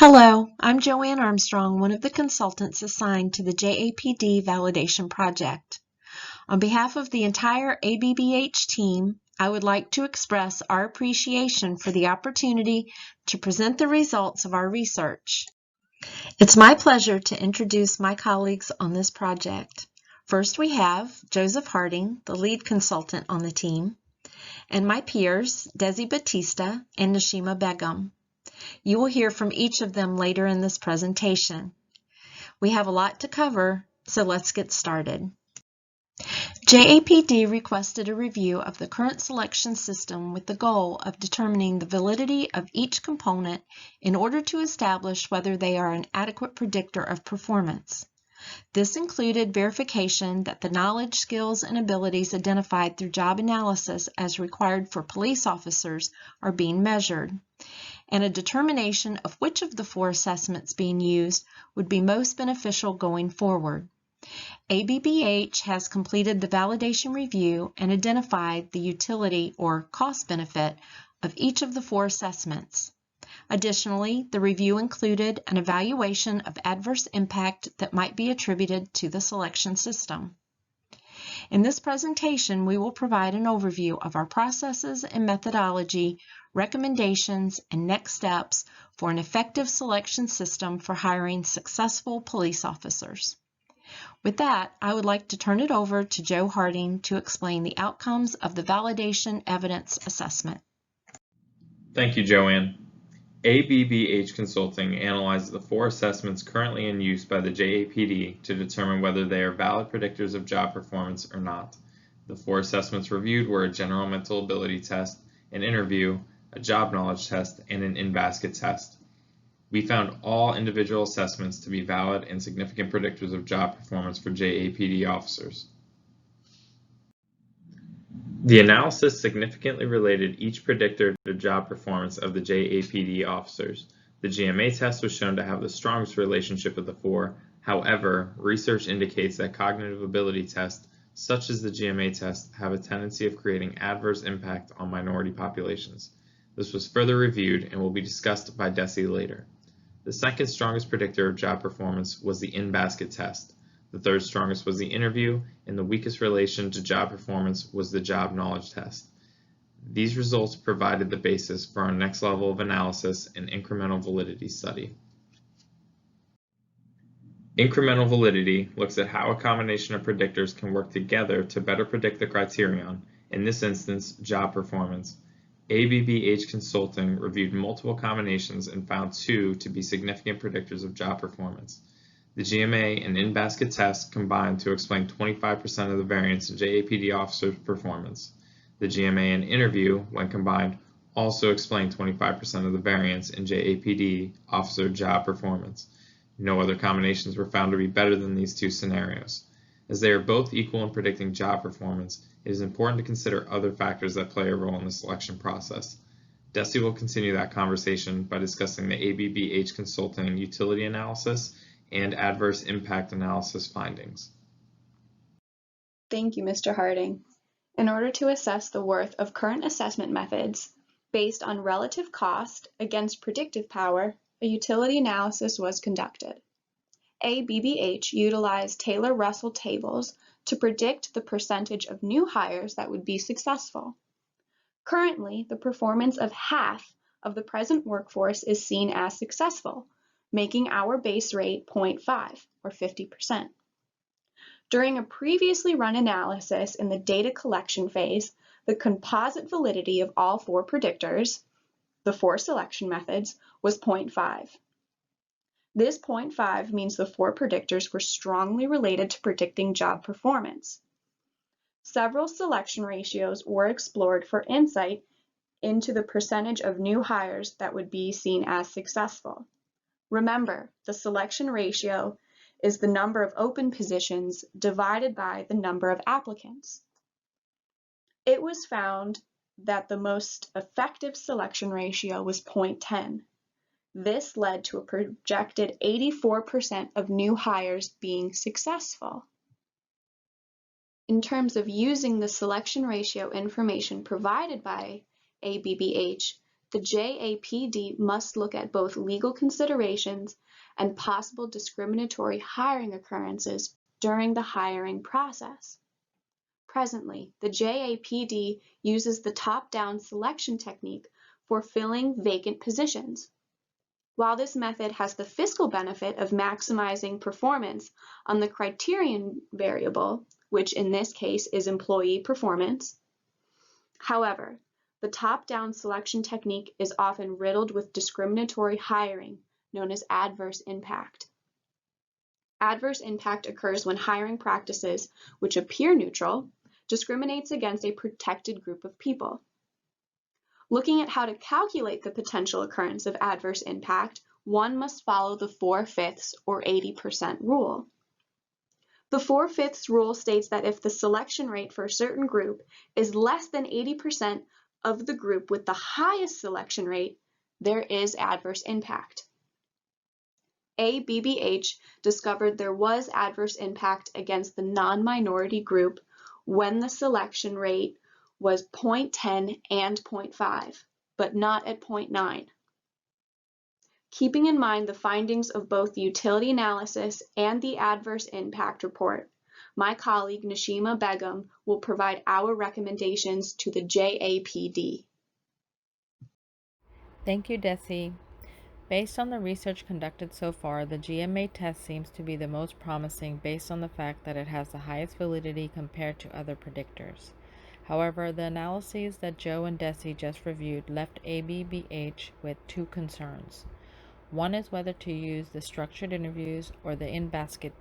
Hello, I'm Joanne Armstrong, one of the consultants assigned to the JAPD validation project. On behalf of the entire ABBH team, I would like to express our appreciation for the opportunity to present the results of our research. It's my pleasure to introduce my colleagues on this project. First, we have Joseph Harding, the lead consultant on the team, and my peers, Desi Batista and Nashima Begum. You will hear from each of them later in this presentation. We have a lot to cover, so let's get started. JAPD requested a review of the current selection system with the goal of determining the validity of each component in order to establish whether they are an adequate predictor of performance. This included verification that the knowledge, skills, and abilities identified through job analysis as required for police officers are being measured, and a determination of which of the 4 assessments being used would be most beneficial going forward. ABBH has completed the validation review and identified the utility or cost benefit of each of the 4 assessments. Additionally, the review included an evaluation of adverse impact that might be attributed to the selection system. In this presentation, we will provide an overview of our processes and methodology, recommendations, and next steps for an effective selection system for hiring successful police officers. With that, I would like to turn it over to Joe Harding to explain the outcomes of the validation evidence assessment. Thank you, Joanne. ABBH Consulting analyzes the 4 assessments currently in use by the JAPD to determine whether they are valid predictors of job performance or not. The 4 assessments reviewed were a general mental ability test, an interview, a job knowledge test, and an in-basket test. We found all individual assessments to be valid and significant predictors of job performance for JAPD officers. The analysis significantly related each predictor to job performance of the JAPD officers. The GMA test was shown to have the strongest relationship of the 4. However, research indicates that cognitive ability tests, such as the GMA test, have a tendency of creating adverse impact on minority populations. This was further reviewed and will be discussed by Desi later. The second strongest predictor of job performance was the in-basket test. The third strongest was the interview, and the weakest relation to job performance was the job knowledge test. These results provided the basis for our next level of analysis and incremental validity study. Incremental validity looks at how a combination of predictors can work together to better predict the criterion, in this instance, job performance. ABBH Consulting reviewed multiple combinations and found 2 to be significant predictors of job performance. The GMA and in-basket tests combined to explain 25% of the variance in JAPD officers' performance. The GMA and interview, when combined, also explained 25% of the variance in JAPD officer job performance. No other combinations were found to be better than these 2 scenarios. As they are both equal in predicting job performance, it is important to consider other factors that play a role in the selection process. Desi will continue that conversation by discussing the ABBH Consulting utility analysis and adverse impact analysis findings. Thank you, Mr. Harding. In order to assess the worth of current assessment methods based on relative cost against predictive power, a utility analysis was conducted. ABBH utilized Taylor-Russell tables to predict the percentage of new hires that would be successful. Currently, the performance of half of the present workforce is seen as successful, making our base rate 0.5 or 50%. During a previously run analysis in the data collection phase, the composite validity of all 4 predictors, the 4 selection methods, was 0.5. This 0.5 means the 4 predictors were strongly related to predicting job performance. Several selection ratios were explored for insight into the percentage of new hires that would be seen as successful. Remember, the selection ratio is the number of open positions divided by the number of applicants. It was found that the most effective selection ratio was 0.10. This led to a projected 84% of new hires being successful. In terms of using the selection ratio information provided by ABBH the JAPD must look at both legal considerations and possible discriminatory hiring occurrences during the hiring process. Presently, the JAPD uses the top-down selection technique for filling vacant positions. While this method has the fiscal benefit of maximizing performance on the criterion variable, which in this case is employee performance, however, the top-down selection technique is often riddled with discriminatory hiring, known as adverse impact. Adverse impact occurs when hiring practices, which appear neutral, discriminates against a protected group of people. Looking at how to calculate the potential occurrence of adverse impact, one must follow the 4/5 or 80% rule. The 4/5 rule states that if the selection rate for a certain group is less than 80% of the group with the highest selection rate, there is adverse impact. ABBH discovered there was adverse impact against the non-minority group when the selection rate was 0.10 and 0.5, but not at 0.9. Keeping in mind the findings of both the utility analysis and the adverse impact report, my colleague Nashima Begum will provide our recommendations to the JAPD. Thank you, Desi. Based on the research conducted so far, the GMA test seems to be the most promising based on the fact that it has the highest validity compared to other predictors. However, the analyses that Joe and Desi just reviewed left ABBH with two concerns. One is whether to use the structured interviews or the in-basket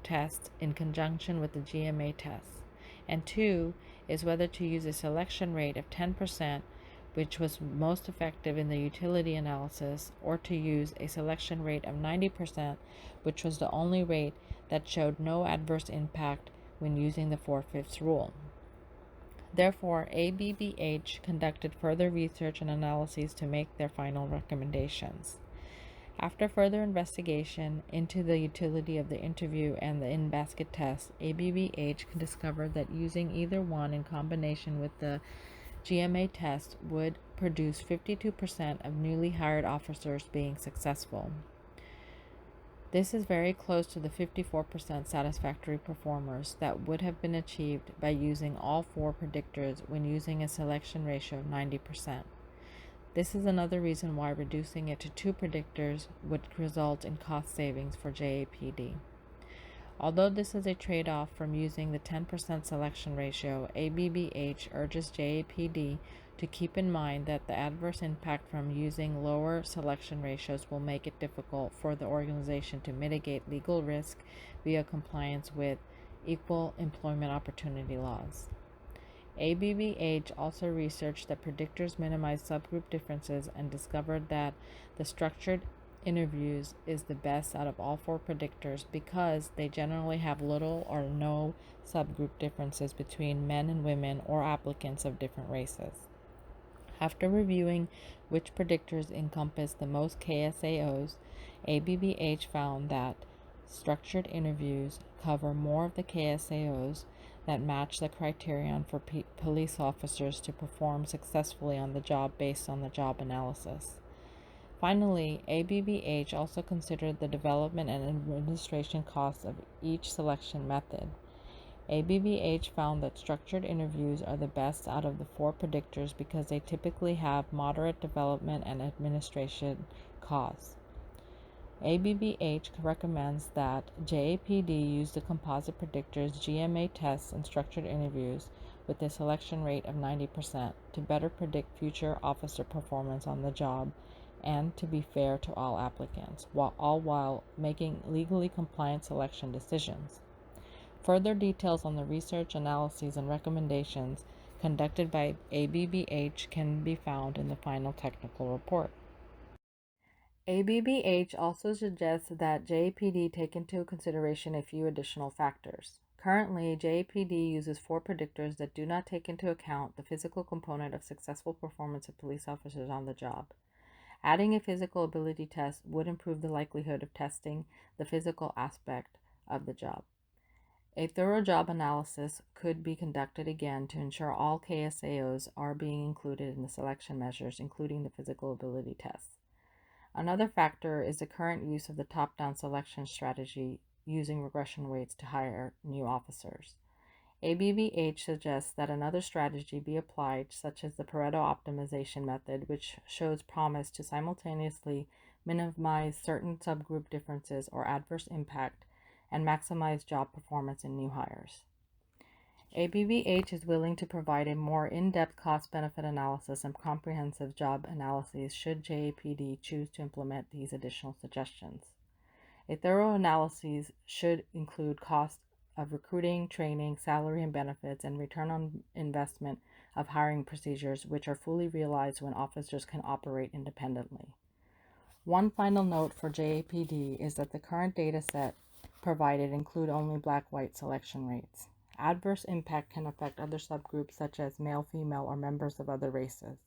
test in conjunction with the GMA test. And two is whether to use a selection rate of 10%, which was most effective in the utility analysis, or to use a selection rate of 90%, which was the only rate that showed no adverse impact when using the 4/5 rule. Therefore, ABBH conducted further research and analyses to make their final recommendations. After further investigation into the utility of the interview and the in-basket test, ABBH discovered that using either one in combination with the GMA test would produce 52% of newly hired officers being successful. This is very close to the 54% satisfactory performers that would have been achieved by using all four predictors when using a selection ratio of 90%. This is another reason why reducing it to two predictors would result in cost savings for JAPD. Although this is a trade-off from using the 10% selection ratio, ABBH urges JAPD to keep in mind that the adverse impact from using lower selection ratios will make it difficult for the organization to mitigate legal risk via compliance with equal employment opportunity laws. ABBH also researched that predictors minimize subgroup differences and discovered that the structured interviews is the best out of all four predictors because they generally have little or no subgroup differences between men and women or applicants of different races. After reviewing which predictors encompass the most KSAOs, ABBH found that structured interviews cover more of the KSAOs that match the criterion for police officers to perform successfully on the job based on the job analysis. Finally, ABBH also considered the development and administration costs of each selection method. ABBH found that structured interviews are the best out of the four predictors because they typically have moderate development and administration costs. ABBH recommends that JAPD use the composite predictors GMA tests and structured interviews with a selection rate of 90% to better predict future officer performance on the job and to be fair to all applicants, all while making legally compliant selection decisions. Further details on the research, analyses, and recommendations conducted by ABBH can be found in the final technical report. ABBH also suggests that JAPD take into consideration a few additional factors. Currently, JAPD uses four predictors that do not take into account the physical component of successful performance of police officers on the job. Adding a physical ability test would improve the likelihood of testing the physical aspect of the job. A thorough job analysis could be conducted again to ensure all KSAOs are being included in the selection measures, including the physical ability tests. Another factor is the current use of the top-down selection strategy using regression weights to hire new officers. ABBH suggests that another strategy be applied, such as the Pareto optimization method, which shows promise to simultaneously minimize certain subgroup differences or adverse impact and maximize job performance in new hires. ABBH is willing to provide a more in-depth cost-benefit analysis and comprehensive job analyses should JAPD choose to implement these additional suggestions. A thorough analysis should include cost of recruiting, training, salary and benefits, and return on investment of hiring procedures, which are fully realized when officers can operate independently. One final note for JAPD is that the current data set provided include only black-white selection rates. Adverse impact can affect other subgroups such as male, female, or members of other races.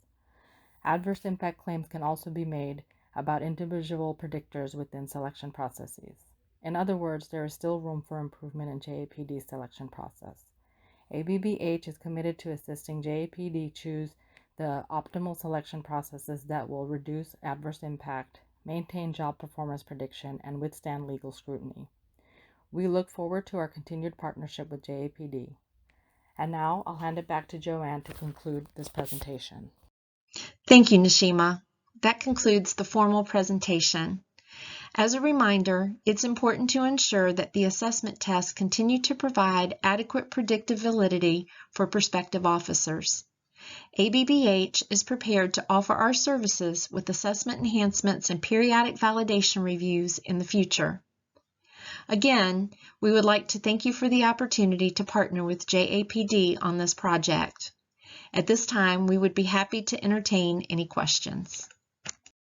Adverse impact claims can also be made about individual predictors within selection processes. In other words, there is still room for improvement in JAPD's selection process. ABBH is committed to assisting JAPD choose the optimal selection processes that will reduce adverse impact, maintain job performance prediction, and withstand legal scrutiny. We look forward to our continued partnership with JAPD. And now I'll hand it back to Joanne to conclude this presentation. Thank you, Nishima. That concludes the formal presentation. As a reminder, it's important to ensure that the assessment tests continue to provide adequate predictive validity for prospective officers. ABBH is prepared to offer our services with assessment enhancements and periodic validation reviews in the future. Again, we would like to thank you for the opportunity to partner with JAPD on this project. At this time, we would be happy to entertain any questions.